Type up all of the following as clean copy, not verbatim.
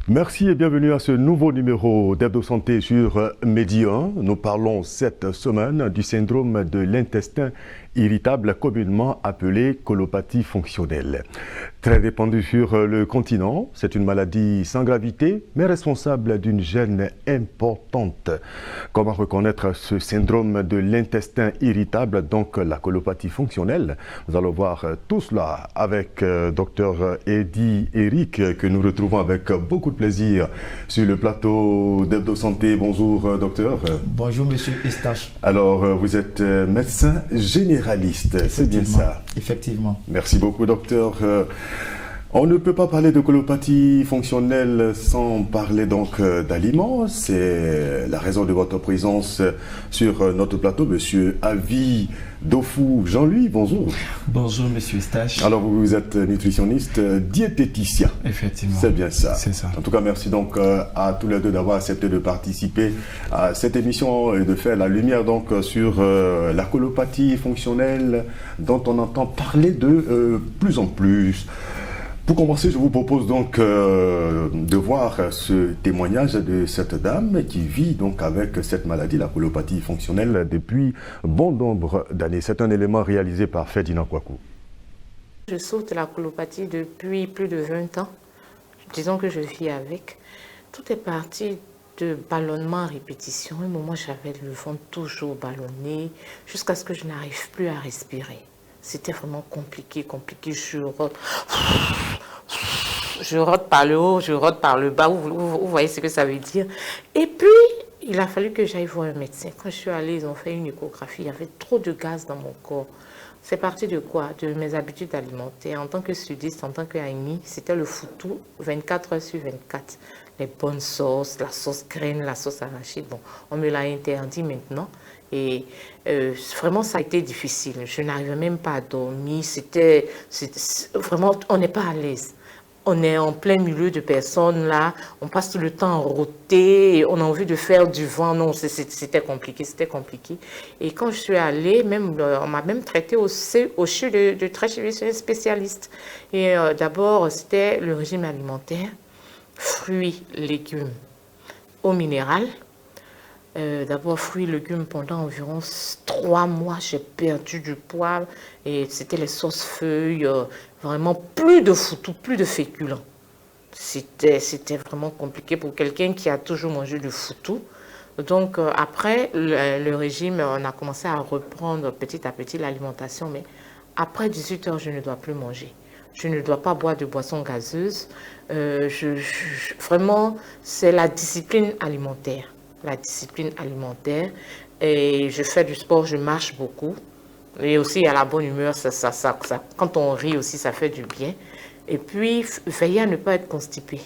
Merci et bienvenue à ce nouveau numéro d'Hebdo Santé sur Medi 1. Nous parlons cette semaine du syndrome de l'intestin irritable, communément appelé colopathie fonctionnelle. Très répandue sur le continent, c'est une maladie sans gravité, mais responsable d'une gêne importante. Comment reconnaître ce syndrome de l'intestin irritable, donc la colopathie fonctionnelle? Nous allons voir tout cela avec Dr Eddy Eric, que nous retrouvons avec beaucoup de plaisir sur le plateau d'Hebdo Santé. Bonjour docteur. Bonjour monsieur Eustache. Alors vous êtes médecin généraliste, c'est bien ça? Effectivement. Merci beaucoup docteur. On ne peut pas parler de colopathie fonctionnelle sans parler donc d'aliments. C'est la raison de votre présence sur notre plateau, monsieur Avi Dofou Jean-Louis. Bonjour. Bonjour monsieur Eustache. Alors vous êtes nutritionniste, diététicien. Effectivement. C'est bien ça. C'est ça. En tout cas, merci donc à tous les deux d'avoir accepté de participer à cette émission et de faire la lumière donc sur la colopathie fonctionnelle dont on entend parler de plus en plus. Pour commencer, je vous propose donc de voir ce témoignage de cette dame qui vit donc avec cette maladie, la colopathie fonctionnelle, depuis bon nombre d'années. C'est un élément réalisé par Ferdinand Kouakou. Je souffre de la colopathie depuis plus de 20 ans. Disons que je vis avec. Tout est parti de ballonnement à répétition. À un moment, j'avais le ventre toujours ballonné jusqu'à ce que je n'arrive plus à respirer. C'était vraiment compliqué. Je rote par le haut, je rote par le bas. Vous voyez ce que ça veut dire. Et puis, il a fallu que j'aille voir un médecin. Quand je suis allée, ils ont fait une échographie. Il y avait trop de gaz dans mon corps. C'est parti de quoi? De mes habitudes alimentaires. En tant que sudiste, en tant qu'AMI, c'était le foutou 24 heures sur 24. Les bonnes sauces, la sauce graine, la sauce arachide. Bon, on me l'a interdit maintenant. Et vraiment, ça a été difficile. Je n'arrivais même pas à dormir. Vraiment, on n'est pas à l'aise. On est en plein milieu de personnes là. On passe tout le temps à rôter. On a envie de faire du vent. Non, c'était compliqué. Et quand je suis allée, on m'a même traité au CHU de très chez un spécialiste. Et d'abord, c'était le régime alimentaire. Fruits, légumes, eau minérale. D'abord fruits, légumes pendant environ 3 mois, j'ai perdu du poids et c'était les sauces feuilles, vraiment plus de foutou, plus de féculents. C'était vraiment compliqué pour quelqu'un qui a toujours mangé du foutou. Donc après le régime, on a commencé à reprendre petit à petit l'alimentation, mais après 18 heures, je ne dois plus manger. Je ne dois pas boire de boissons gazeuses. Vraiment, c'est la discipline alimentaire. Et je fais du sport, je marche beaucoup et aussi il y a la bonne humeur, quand on rit aussi ça fait du bien et puis veiller à ne pas être constipé.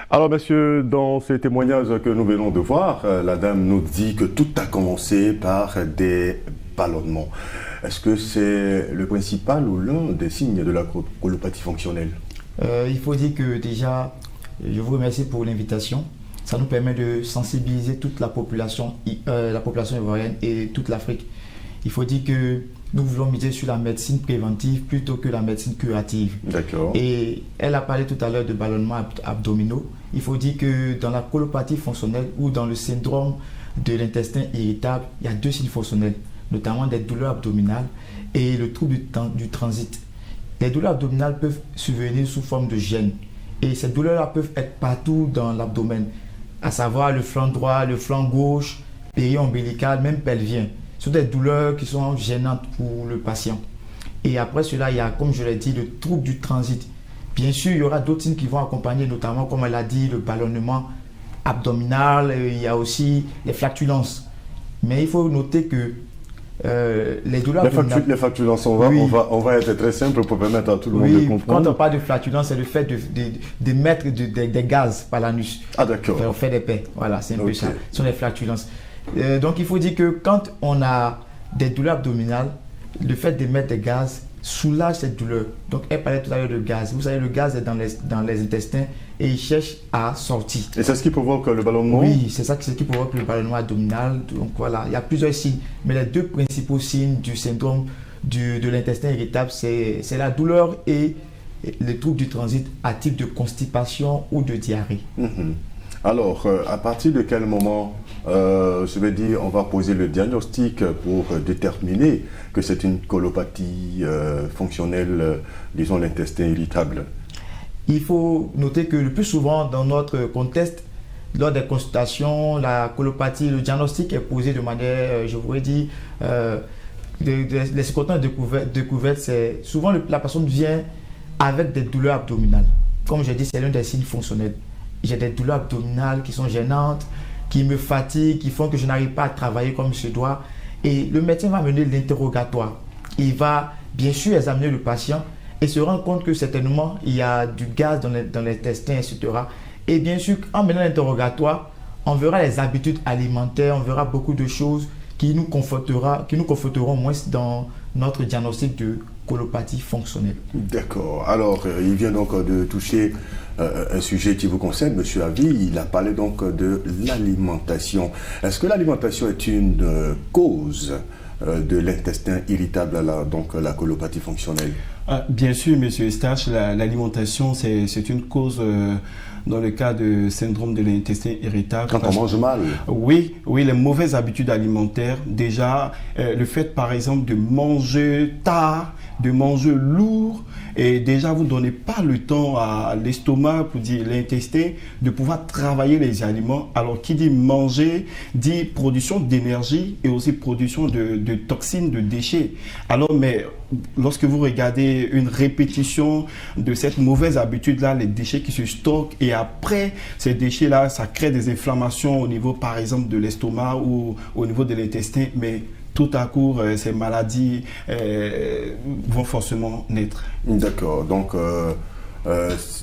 Alors monsieur, dans ce témoignage que nous venons de voir, la dame nous dit que tout a commencé par des ballonnements. Est-ce que c'est le principal ou l'un des signes de la colopathie fonctionnelle? Il faut dire que déjà, je vous remercie pour l'invitation. Ça nous permet de sensibiliser toute la population ivoirienne et toute l'Afrique. Il faut dire que nous voulons miser sur la médecine préventive plutôt que la médecine curative. D'accord. Et elle a parlé tout à l'heure de ballonnements abdominaux. Il faut dire que dans la colopathie fonctionnelle ou dans le syndrome de l'intestin irritable, il y a 2 signes fonctionnels, notamment des douleurs abdominales et le trouble du transit. Les douleurs abdominales peuvent survenir sous forme de gêne. Et ces douleurs-là peuvent être partout dans l'abdomen, à savoir le flanc droit, le flanc gauche, périombilical, même pelvien. Ce sont des douleurs qui sont gênantes pour le patient. Et après cela, il y a, comme je l'ai dit, le trouble du transit. Bien sûr, il y aura d'autres signes qui vont accompagner, notamment, comme elle a dit, le ballonnement abdominal, il y a aussi les flatulences. Mais il faut noter que les douleurs abdominales... Les flatulences, on va être très simple pour permettre à tout le monde de comprendre. Quand on parle de flatulence, c'est le fait de mettre des gaz par l'anus. Ah d'accord. On fait des paix, voilà, c'est un peu ça. Ce sont les flatulences. Donc il faut dire que quand on a des douleurs abdominales, le fait de mettre des gaz soulage cette douleur. Donc elle parlait tout à l'heure de gaz. Vous savez, le gaz est dans les intestins et il cherche à sortir. Et c'est ce qui provoque le ballonnement? Oui, c'est ça qui provoque le ballonnement abdominal. Donc voilà, il y a plusieurs signes. Mais les deux principaux signes du syndrome de l'intestin irritable, c'est la douleur et les troubles du transit à type de constipation ou de diarrhée. Alors, à partir de quel moment, je vais dire, on va poser le diagnostic pour déterminer que c'est une colopathie fonctionnelle, disons l'intestin irritable? Il faut noter que le plus souvent dans notre contexte, lors des consultations, la colopathie, le diagnostic est posé de manière, je voudrais dire, les symptômes découvertes, c'est souvent la personne vient avec des douleurs abdominales. Comme j'ai dit, c'est l'un des signes fonctionnels. J'ai des douleurs abdominales qui sont gênantes, qui me fatiguent, qui font que je n'arrive pas à travailler comme je dois. Et le médecin va mener l'interrogatoire. Il va bien sûr examiner le patient et se rendre compte que certainement il y a du gaz dans l'intestin, etc. Et bien sûr, en menant l'interrogatoire, on verra les habitudes alimentaires, on verra beaucoup de choses qui nous conforteront moins dans notre diagnostic de colopathie fonctionnelle. D'accord. Alors, il vient donc de toucher un sujet qui vous concerne, Monsieur Avi. Il a parlé donc de l'alimentation. Est-ce que l'alimentation est une cause de l'intestin irritable, donc la colopathie fonctionnelle? Bien sûr, Monsieur Eustache, l'alimentation, c'est une cause dans le cas de syndrome de l'intestin irritable. Quand on mange mal? Oui, les mauvaises habitudes alimentaires. Déjà, le fait, par exemple, de manger tard, de manger lourd, et déjà, vous ne donnez pas le temps à l'estomac, pour dire l'intestin, de pouvoir travailler les aliments. Alors, qui dit manger, dit production d'énergie et aussi production de toxines, de déchets. Alors, mais lorsque vous regardez une répétition de cette mauvaise habitude-là, les déchets qui se stockent, et après, ces déchets-là, ça crée des inflammations au niveau, par exemple, de l'estomac ou au niveau de l'intestin, mais tout à coup, ces maladies vont forcément naître. D'accord. Donc,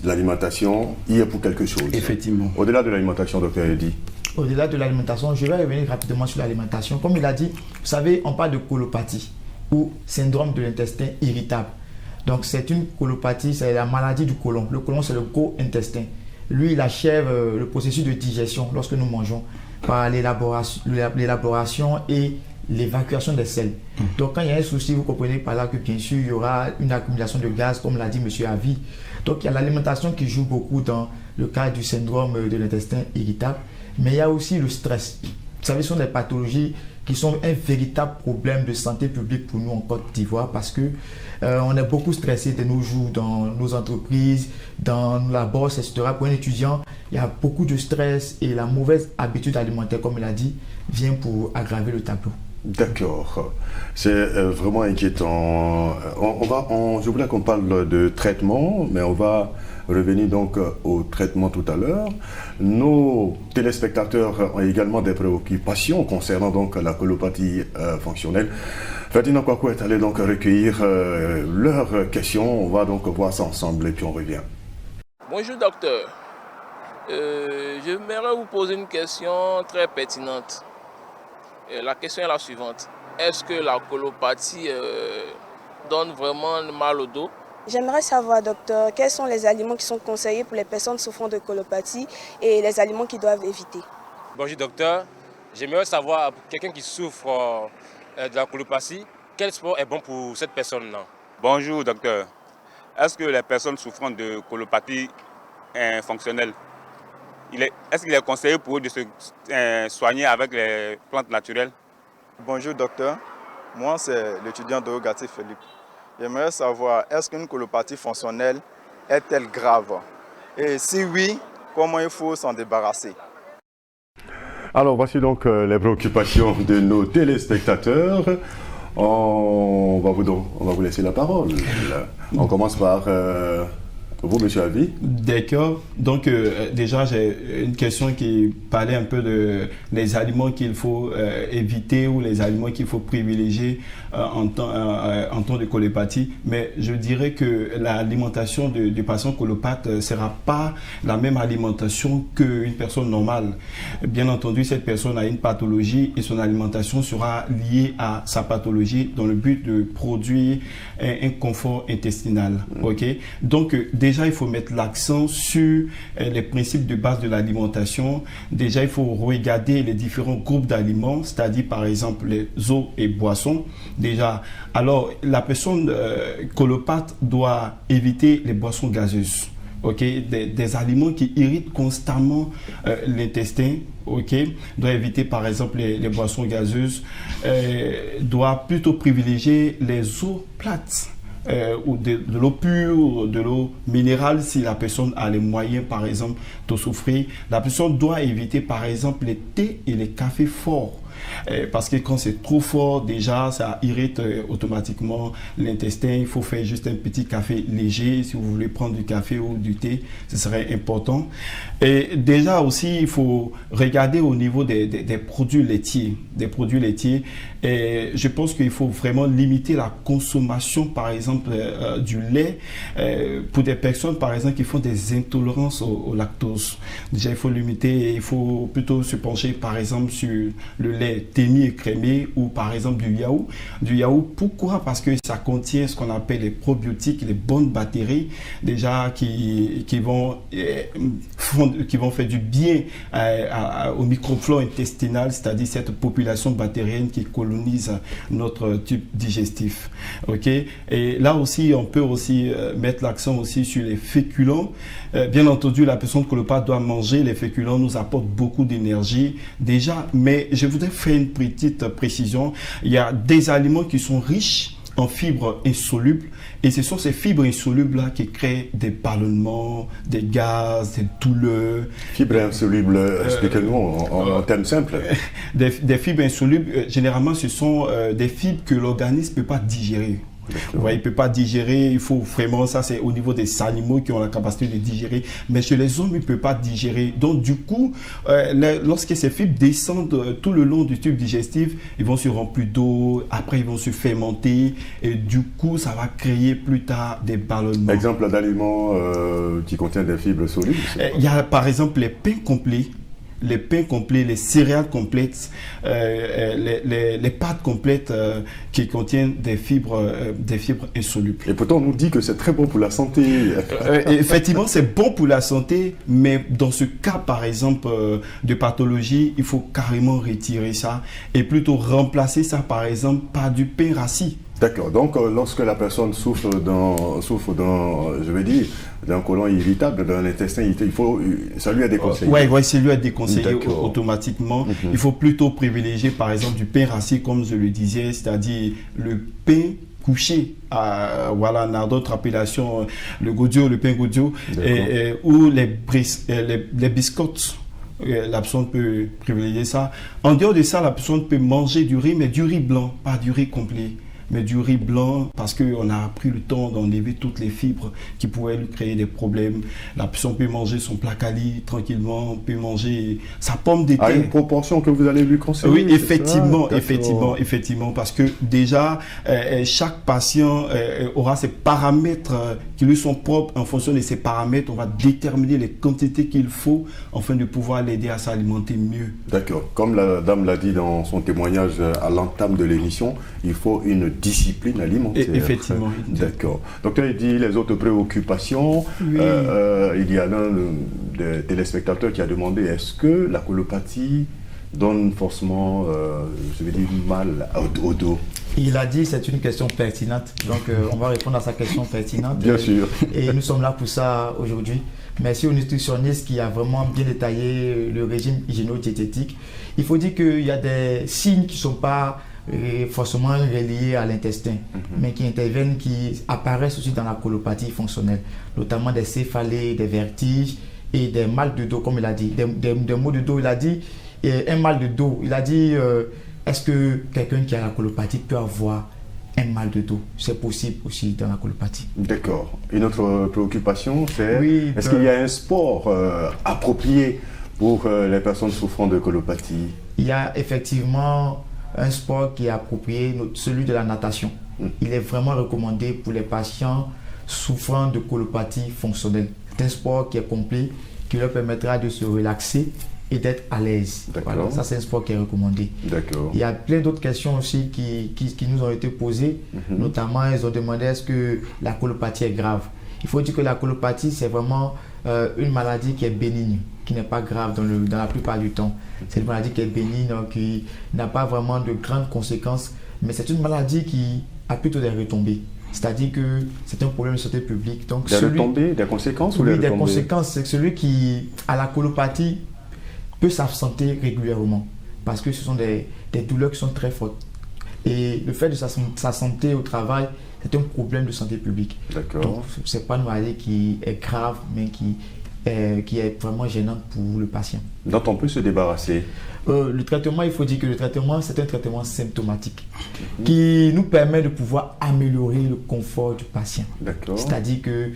l'alimentation, il y a pour quelque chose. Effectivement. Au-delà de l'alimentation, docteur Eddy? Au-delà de l'alimentation, je vais revenir rapidement sur l'alimentation. Comme il a dit, vous savez, on parle de colopathie ou syndrome de l'intestin irritable. Donc, c'est une colopathie, c'est la maladie du côlon. Le côlon, c'est le gros intestin. Lui, il achève le processus de digestion lorsque nous mangeons par l'élaboration et l'évacuation des selles. Donc, quand il y a un souci, vous comprenez par là que bien sûr, il y aura une accumulation de gaz, comme l'a dit M. Avi. Donc, il y a l'alimentation qui joue beaucoup dans le cas du syndrome de l'intestin irritable, mais il y a aussi le stress. Vous savez, ce sont des pathologies qui sont un véritable problème de santé publique pour nous en Côte d'Ivoire parce que on est beaucoup stressé de nos jours dans nos entreprises, dans la bourse, etc. Pour un étudiant, il y a beaucoup de stress et la mauvaise habitude alimentaire, comme il a dit, vient pour aggraver le tableau. D'accord, c'est vraiment inquiétant. Je voulais qu'on parle de traitement, mais on va revenir donc au traitement tout à l'heure. Nos téléspectateurs ont également des préoccupations concernant donc la colopathie fonctionnelle. Ferdinand Kwaku est allé donc recueillir leurs questions. On va donc voir ça ensemble et puis on revient. Bonjour docteur, j'aimerais vous poser une question très pertinente. La question est la suivante. Est-ce que la colopathie donne vraiment mal au dos? J'aimerais savoir, docteur, quels sont les aliments qui sont conseillés pour les personnes souffrant de colopathie et les aliments qu'ils doivent éviter? Bonjour docteur, j'aimerais savoir pour quelqu'un qui souffre de la colopathie, quel sport est bon pour cette personne-là? Bonjour docteur, est-ce que les personnes souffrant de colopathie fonctionnelle, est-ce qu'il est conseillé pour eux de se soigner avec les plantes naturelles? Bonjour docteur, moi c'est l'étudiant Dorogati Philippe. J'aimerais savoir, est-ce qu'une colopathie fonctionnelle est-elle grave? Et si oui, comment il faut s'en débarrasser? Alors voici donc les préoccupations de nos téléspectateurs. On va vous laisser la parole. On commence par vous, monsieur Avi. D'accord. Donc, déjà, j'ai une question qui parlait un peu de les aliments qu'il faut éviter ou les aliments qu'il faut privilégier en temps de colopathie. Mais je dirais que l'alimentation du patient colopathe ne sera pas la même alimentation qu'une personne normale. Bien entendu, cette personne a une pathologie et son alimentation sera liée à sa pathologie dans le but de produire un confort intestinal. OK? Donc, déjà, déjà, il faut mettre l'accent sur les principes de base de l'alimentation. Déjà, il faut regarder les différents groupes d'aliments, c'est-à-dire par exemple les eaux et boissons. Déjà, alors la personne colopathe doit éviter les boissons gazeuses. Des aliments qui irritent constamment l'intestin, doit éviter par exemple les boissons gazeuses, doit plutôt privilégier les eaux plates. Ou de l'eau pure, de l'eau minérale si la personne a les moyens par exemple de souffrir. La personne doit éviter par exemple les thés et les cafés forts. Parce que quand c'est trop fort, déjà, ça irrite automatiquement l'intestin. Il faut faire juste un petit café léger. Si vous voulez prendre du café ou du thé, ce serait important. Et déjà aussi, il faut regarder au niveau des produits laitiers. Et je pense qu'il faut vraiment limiter la consommation, par exemple, du lait pour des personnes, par exemple, qui font des intolérances au lactose. Déjà, il faut limiter et il faut plutôt se pencher, par exemple, sur le lait demi-écrémé ou par exemple du yaourt. Pourquoi? Parce que ça contient ce qu'on appelle les probiotiques, les bonnes bactéries déjà qui vont faire du bien au microflore intestinal, c'est-à-dire cette population bactérienne qui colonise notre tube digestif. Et là aussi, on peut aussi mettre l'accent aussi sur les féculents. Bien entendu, la personne colopathe doit manger. Les féculents nous apportent beaucoup d'énergie déjà, mais je voudrais faire une petite précision. Il y a des aliments qui sont riches en fibres insolubles et ce sont ces fibres insolubles là qui créent des ballonnements, des gaz, des douleurs. Fibres insolubles, expliquez-nous en termes simples. Des fibres insolubles, généralement ce sont des fibres que l'organisme ne peut pas digérer. Ouais, il ne peut pas digérer, il faut vraiment, ça c'est au niveau des animaux qui ont la capacité de digérer, mais chez les hommes, il ne peut pas digérer. Donc du coup, lorsque ces fibres descendent tout le long du tube digestif, ils vont se remplir d'eau, après ils vont se fermenter, et du coup, ça va créer plus tard des ballonnements. Exemple d'aliments qui contiennent des fibres solides? Il y a par exemple les pains complets. Les pains complets, les céréales complètes, les pâtes complètes qui contiennent des fibres insolubles. Et pourtant, on nous dit que c'est très bon pour la santé. Effectivement, c'est bon pour la santé, mais dans ce cas, par exemple, de pathologie, il faut carrément retirer ça et plutôt remplacer ça, par exemple, par du pain rassis. D'accord. Donc, lorsque la personne souffre d'un, je veux dire, d'un côlon irritable, d'un intestin irritable, ça lui est déconseillé. Oui, c'est lui est déconseillé automatiquement. Il faut plutôt privilégier, par exemple, du pain rassis, comme je le disais, c'est-à-dire le pain couché, dans d'autres appellations, le godio, le pain godio, ou les biscottes. La personne peut privilégier ça. En dehors de ça, la personne peut manger du riz, mais du riz blanc, pas du riz complet. Mais du riz blanc, parce qu'on a pris le temps d'enlever toutes les fibres qui pouvaient lui créer des problèmes. La personne peut manger son placali tranquillement, peut manger sa pomme de terre. À une proportion que vous allez lui conseiller. Oui, effectivement, parce que déjà, chaque patient aura ses paramètres qui lui sont propres. En fonction de ces paramètres, on va déterminer les quantités qu'il faut afin de pouvoir l'aider à s'alimenter mieux. D'accord. Comme la dame l'a dit dans son témoignage à l'entame de l'émission, il faut une discipline alimentaire. Effectivement. D'accord. Docteur, il dit les autres préoccupations. Oui. Il y a l'un des téléspectateurs qui a demandé est-ce que la colopathie donne forcément, mal au dos? Il a dit c'est une question pertinente. Donc, on va répondre à sa question pertinente. Bien sûr. Et nous sommes là pour ça aujourd'hui. Merci au nutritionniste qui a vraiment bien détaillé le régime hygiéno-diététique. Il faut dire qu'il y a des signes qui ne sont pas forcément reliés à l'intestin, mais qui interviennent, qui apparaissent aussi dans la colopathie fonctionnelle, notamment des céphalées, des vertiges et des mal de dos, comme il a dit, des maux de dos. Il a dit un mal de dos. Il a dit est-ce que quelqu'un qui a la colopathie peut avoir un mal de dos? C'est possible aussi dans la colopathie. D'accord. Une autre préoccupation, c'est est-ce qu'il y a un sport approprié pour les personnes souffrant de colopathie? Il y a effectivement un sport qui est approprié, celui de la natation. Il est vraiment recommandé pour les patients souffrant de colopathie fonctionnelle. C'est un sport qui est complet, qui leur permettra de se relaxer et d'être à l'aise. Voilà, ça c'est un sport qui est recommandé. Il y a plein d'autres questions aussi qui nous ont été posées. Notamment, ils ont demandé est-ce que la colopathie est grave. Il faut dire que la colopathie, c'est vraiment une maladie qui est bénigne, qui n'est pas grave dans la plupart du temps. C'est une maladie qui est bénigne, qui n'a pas vraiment de grandes conséquences, mais c'est une maladie qui a plutôt des retombées. C'est-à-dire que c'est un problème de santé publique. Donc, des retombées, des conséquences ou oui, des retombées? Des conséquences, c'est que celui qui a la colopathie peut s'absenter régulièrement parce que ce sont des douleurs qui sont très fortes. Et le fait de sa santé au travail, c'est un problème de santé publique. Donc, ce n'est pas une maladie qui est grave, mais qui est vraiment gênante pour le patient. Dont on peut se débarrasser? Le traitement, il faut dire que le traitement, c'est un traitement symptomatique qui nous permet de pouvoir améliorer le confort du patient. C'est-à-dire que,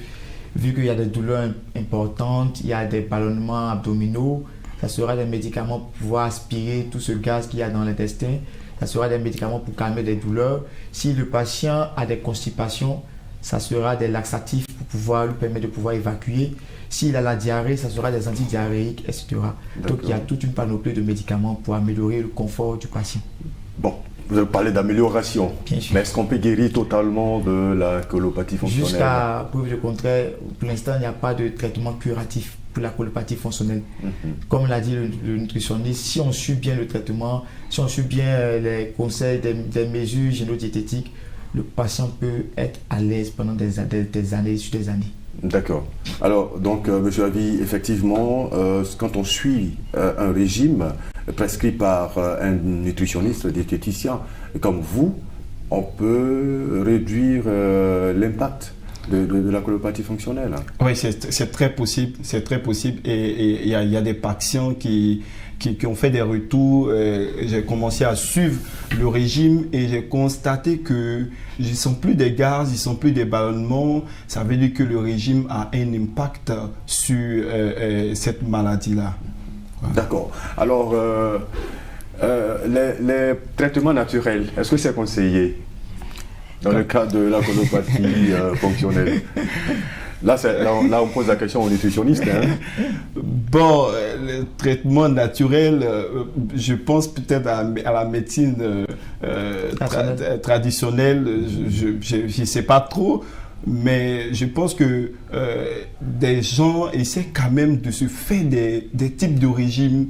vu qu'il y a des douleurs importantes, il y a des ballonnements abdominaux, ça sera des médicaments pour pouvoir aspirer tout ce gaz qu'il y a dans l'intestin. Ça sera des médicaments pour calmer des douleurs. Si le patient a des constipations, ça sera des laxatifs pour pouvoir lui permettre de pouvoir évacuer. S'il a la diarrhée, ça sera des antidiarrhéiques, etc. Donc il y a toute une panoplie de médicaments pour améliorer le confort du patient. Bon, vous avez parlé d'amélioration. Mais est-ce qu'on peut guérir totalement de la colopathie fonctionnelle? Jusqu'à preuve du contraire, pour l'instant, il n'y a pas de traitement curatif pour la colopathie fonctionnelle. Comme l'a dit le nutritionniste, si on suit bien le traitement, si on suit bien les conseils des mesures génodiététiques, le patient peut être à l'aise pendant des années sur des années. D'accord. Alors, donc, M. Avi, effectivement, quand on suit un régime prescrit par un nutritionniste, diététicien comme vous, on peut réduire l'impact de la colopathie fonctionnelle. Oui, c'est très possible. C'est très possible. Et il y a des patients qui ont fait des retours. J'ai commencé à suivre le régime et j'ai constaté que ils ne sont plus des gaz, ils ne sont plus des ballonnements. Ça veut dire que le régime a un impact sur cette maladie-là. Voilà. D'accord. Alors, les traitements naturels, est-ce que c'est conseillé dans le cas de la colopathie fonctionnelle? Là, on pose la question aux nutritionnistes. Bon, le traitement naturel, je pense peut-être à la médecine traditionnelle, je ne sais pas trop, mais je pense que des gens essaient quand même de se faire des types de régimes,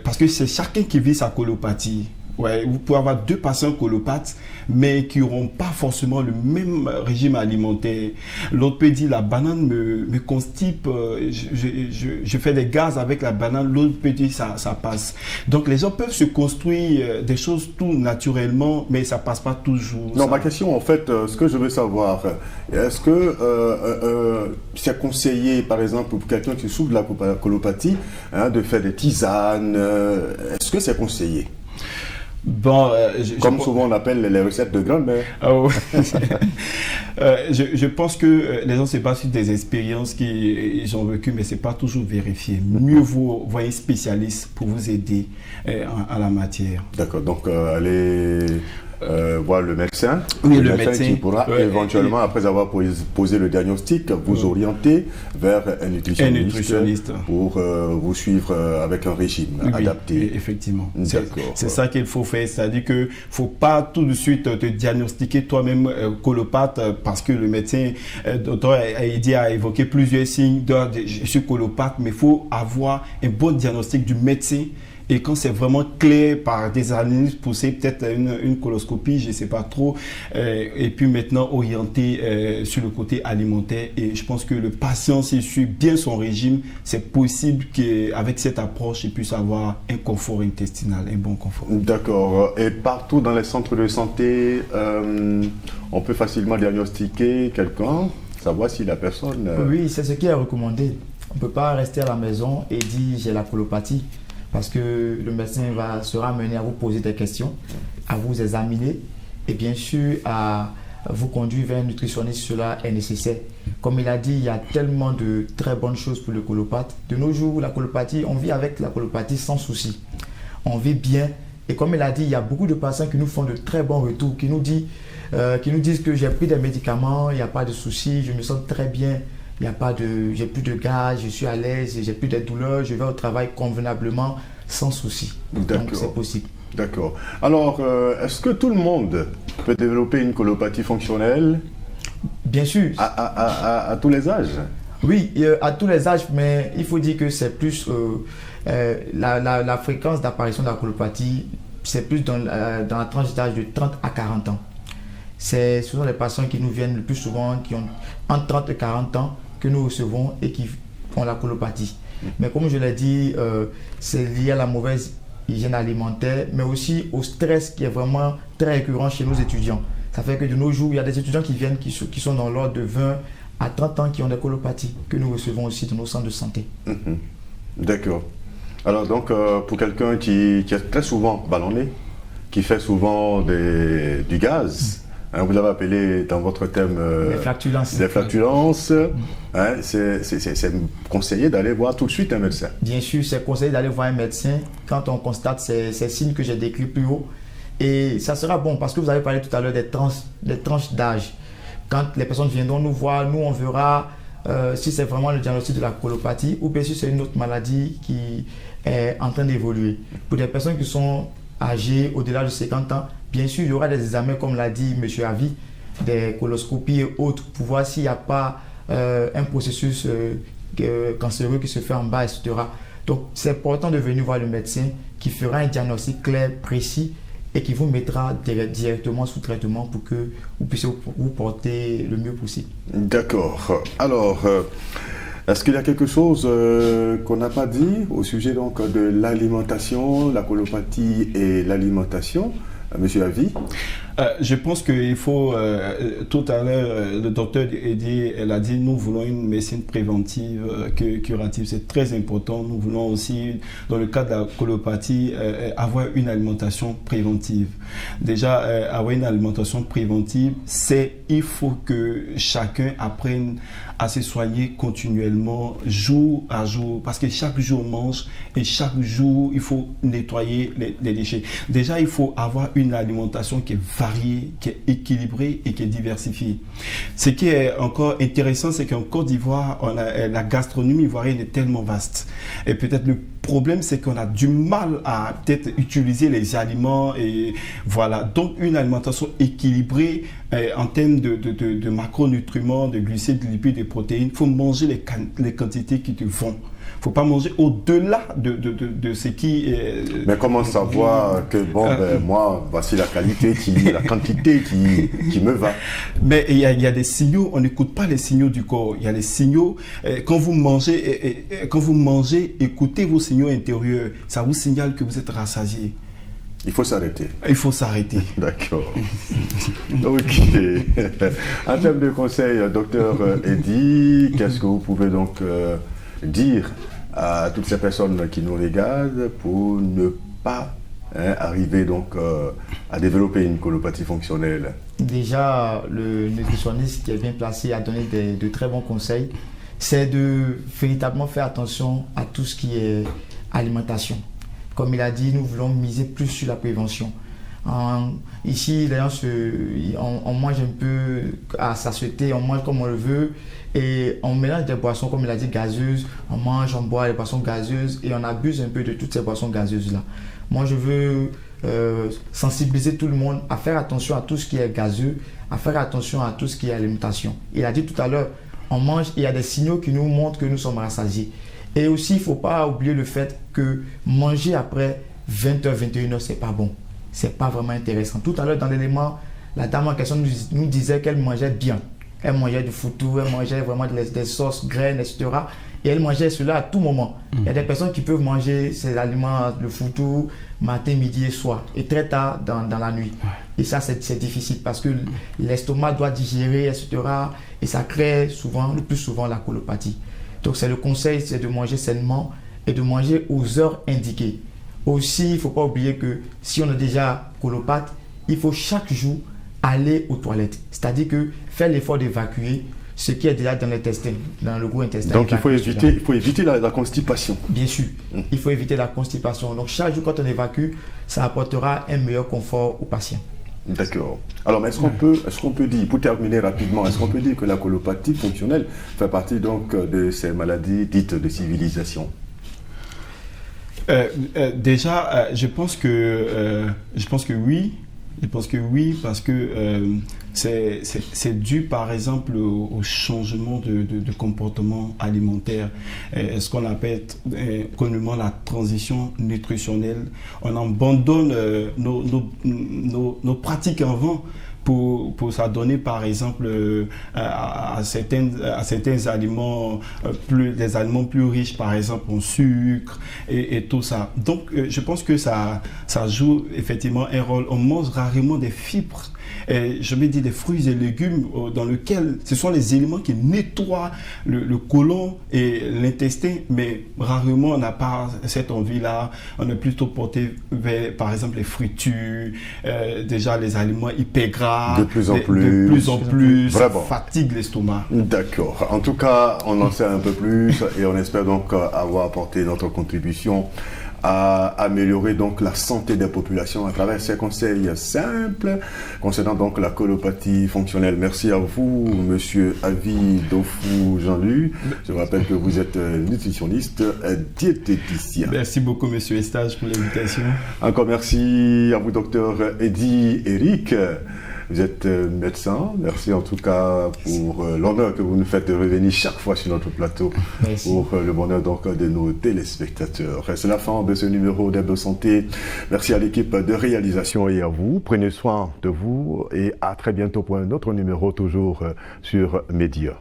parce que c'est chacun qui vit sa colopathie. Ouais, vous pouvez avoir deux patients colopathes, mais qui n'auront pas forcément le même régime alimentaire. L'autre peut dire la banane me constipe, je fais des gaz avec la banane. L'autre peut dire ça passe. Donc les gens peuvent se construire des choses tout naturellement, mais ça ne passe pas toujours. Non, ma question, en fait, ce que je veux savoir, est-ce que c'est conseillé, par exemple, pour quelqu'un qui souffre de la colopathie, de faire des tisanes? Est-ce que c'est conseillé? Bon, comme souvent on appelle les recettes de grand-mère. Oh. Je pense que les gens se basent sur des expériences qu'ils ont vécues, mais ce n'est pas toujours vérifié. Mieux vaut voir un spécialiste pour vous aider à la matière. D'accord, donc allez voir le médecin. Oui, le médecin qui pourra éventuellement, après avoir posé le diagnostic, vous orienter vers un nutritionniste pour vous suivre avec un régime adapté. Effectivement. C'est ça qu'il faut faire. C'est-à-dire qu'il ne faut pas tout de suite te diagnostiquer toi-même colopathe parce que le médecin a évoqué plusieurs signes de je suis colopathe, mais il faut avoir un bon diagnostic du médecin. Et quand c'est vraiment clair par des analyses poussées, peut-être une coloscopie, je ne sais pas trop, et puis maintenant orienté sur le côté alimentaire. Et je pense que le patient, s'il suit bien son régime, c'est possible qu'avec cette approche, il puisse avoir un confort intestinal, un bon confort. D'accord. Et partout dans les centres de santé, on peut facilement diagnostiquer quelqu'un, savoir si la personne... Oui, c'est ce qui est recommandé. On ne peut pas rester à la maison et dire j'ai la colopathie. Parce que le médecin sera amené à vous poser des questions, à vous examiner et bien sûr à vous conduire vers un nutritionniste. Cela est nécessaire. Comme il a dit, il y a tellement de très bonnes choses pour le colopathe. De nos jours, la colopathie, on vit avec la colopathie sans souci. On vit bien. Et comme il a dit, il y a beaucoup de patients qui nous font de très bons retours, qui nous disent que j'ai pris des médicaments, il n'y a pas de souci, je me sens très bien. J'ai plus de gaz, je suis à l'aise, j'ai plus de douleurs, je vais au travail convenablement, sans souci. Donc c'est possible. D'accord. Alors, est-ce que tout le monde peut développer une colopathie fonctionnelle? Bien sûr. À tous les âges? Oui, à tous les âges, mais il faut dire que c'est plus la fréquence d'apparition de la colopathie, c'est plus dans la tranche d'âge de 30 à 40 ans. Ce sont les patients qui nous viennent le plus souvent, qui ont entre 30 et 40 ans, que nous recevons et qui ont la colopathie. Mais comme je l'ai dit, c'est lié à la mauvaise hygiène alimentaire, mais aussi au stress qui est vraiment très récurrent chez nos étudiants. Ça fait que de nos jours, il y a des étudiants qui viennent, qui sont dans l'ordre de 20 à 30 ans qui ont des colopathies, que nous recevons aussi dans nos centres de santé. D'accord. Alors donc, pour quelqu'un qui est très souvent ballonné, qui fait souvent du gaz, hein, vous l'avez appelé dans votre thème les flatulences. Les flatulences, hein, c'est conseillé d'aller voir tout de suite un médecin. Bien sûr, c'est conseillé d'aller voir un médecin quand on constate ces signes que j'ai décrits plus haut. Et ça sera bon parce que vous avez parlé tout à l'heure des tranches d'âge. Quand les personnes viendront nous voir, nous on verra si c'est vraiment le diagnostic de la colopathie ou bien si c'est une autre maladie qui est en train d'évoluer. Pour des personnes qui sont âgées au-delà de 50 ans, bien sûr il y aura des examens comme l'a dit M. Avi, des coloscopies et autres pour voir s'il n'y a pas un processus cancéreux qui se fait en bas, etc. Donc c'est important de venir voir le médecin qui fera un diagnostic clair, précis et qui vous mettra directement sous traitement pour que vous puissiez vous porter le mieux possible. D'accord. Alors, est-ce qu'il y a quelque chose qu'on n'a pas dit au sujet donc, de l'alimentation, la colopathie et l'alimentation, Monsieur Avi? Je pense qu'il faut, tout à l'heure, le docteur Eddy, elle a dit, nous voulons une médecine préventive que curative. C'est très important. Nous voulons aussi, dans le cas de la colopathie, avoir une alimentation préventive. Déjà, avoir une alimentation préventive, il faut que chacun apprenne à se soigner continuellement, jour à jour, parce que chaque jour on mange et chaque jour, il faut nettoyer les déchets. Déjà, il faut avoir une alimentation qui est variée, qui est équilibrée et qui est diversifiée. Ce qui est encore intéressant, c'est qu'en Côte d'Ivoire, la gastronomie ivoirienne est tellement vaste. Et peut-être le problème, c'est qu'on a du mal à peut-être utiliser les aliments et voilà. Donc, une alimentation équilibrée en termes de macronutriments, de glucides, de lipides, de protéines. Il faut manger les quantités qui te vont. Il ne faut pas manger au-delà de ce qui est... Mais comment savoir que, moi, voici la qualité, la quantité qui me va? Mais il y a des signaux, on n'écoute pas les signaux du corps. Il y a les signaux, quand vous mangez, écoutez vos signaux intérieurs. Ça vous signale que vous êtes rassasié. Il faut s'arrêter. Il faut s'arrêter. D'accord. Ok. En termes de conseils, docteur Eddy, qu'est-ce que vous pouvez donc dire à toutes ces personnes qui nous regardent pour ne pas arriver donc à développer une colopathie fonctionnelle? Déjà, le nutritionniste qui est bien placé a donné de très bons conseils. C'est de véritablement faire attention à tout ce qui est alimentation. Comme il a dit, nous voulons miser plus sur la prévention. Ici, les gens on mange un peu à satiété, on mange comme on le veut et on mélange des boissons, comme il a dit, gazeuses. On boit des boissons gazeuses et on abuse un peu de toutes ces boissons gazeuses-là. Moi, je veux sensibiliser tout le monde à faire attention à tout ce qui est gazeux, à faire attention à tout ce qui est alimentation. Il a dit tout à l'heure, on mange et il y a des signaux qui nous montrent que nous sommes rassasiés. Et aussi, il ne faut pas oublier le fait que manger après 20h, 21h, ce n'est pas bon. Ce n'est pas vraiment intéressant. Tout à l'heure, dans l'élément, la dame en question nous disait qu'elle mangeait bien. Elle mangeait du foutou, elle mangeait vraiment des sauces, graines, etc. Et elle mangeait cela à tout moment. Il y a des personnes qui peuvent manger ces aliments, le foutou, matin, midi et soir, et très tard dans la nuit. Et ça, c'est difficile parce que l'estomac doit digérer, etc. Et ça crée le plus souvent la colopathie. Donc, le conseil, c'est de manger sainement et de manger aux heures indiquées. Aussi, il ne faut pas oublier que si on est déjà colopathe, il faut chaque jour aller aux toilettes. C'est-à-dire que faire l'effort d'évacuer ce qui est déjà dans l'intestin, dans le gros intestin. Donc, il faut éviter la constipation. Bien sûr, il faut éviter la constipation. Donc, chaque jour, quand on évacue, ça apportera un meilleur confort au patient. D'accord. Alors, est-ce qu'on peut dire, pour terminer rapidement, est-ce qu'on peut dire que la colopathie fonctionnelle fait partie donc de ces maladies dites de civilisation? Déjà, je pense que oui. Je pense que oui, parce que c'est dû par exemple au changement de comportement alimentaire, ce qu'on appelle communément la transition nutritionnelle. On abandonne nos pratiques avant pour s'adonner par exemple à certains aliments, des aliments plus riches par exemple en sucre et tout ça. Donc je pense que ça joue effectivement un rôle. On mange rarement des fibres, je vais dire des fruits et légumes dans lesquels ce sont les éléments qui nettoient le côlon et l'intestin, mais rarement on n'a pas cette envie-là. On est plutôt porté vers par exemple les fritures, déjà les aliments hyper gras. De plus en plus, vraiment. Ça fatigue l'estomac. D'accord. En tout cas, on en sait un peu plus et on espère donc avoir apporté notre contribution à améliorer donc la santé des populations à travers ces conseils simples concernant donc la colopathie fonctionnelle. Merci à vous, monsieur Avi Dofou Jean-Luc. Je rappelle que vous êtes nutritionniste, diététicien. Merci beaucoup, monsieur Estage, pour l'invitation. Encore merci à vous, docteur Eddy Eric. Vous êtes médecin. Merci en tout cas pour l'honneur que vous nous faites de revenir chaque fois sur notre plateau. Merci. Pour le bonheur donc de nos téléspectateurs. C'est la fin de ce numéro d'Hebdo Santé. Merci à l'équipe de réalisation et à vous. Prenez soin de vous et à très bientôt pour un autre numéro toujours sur Média.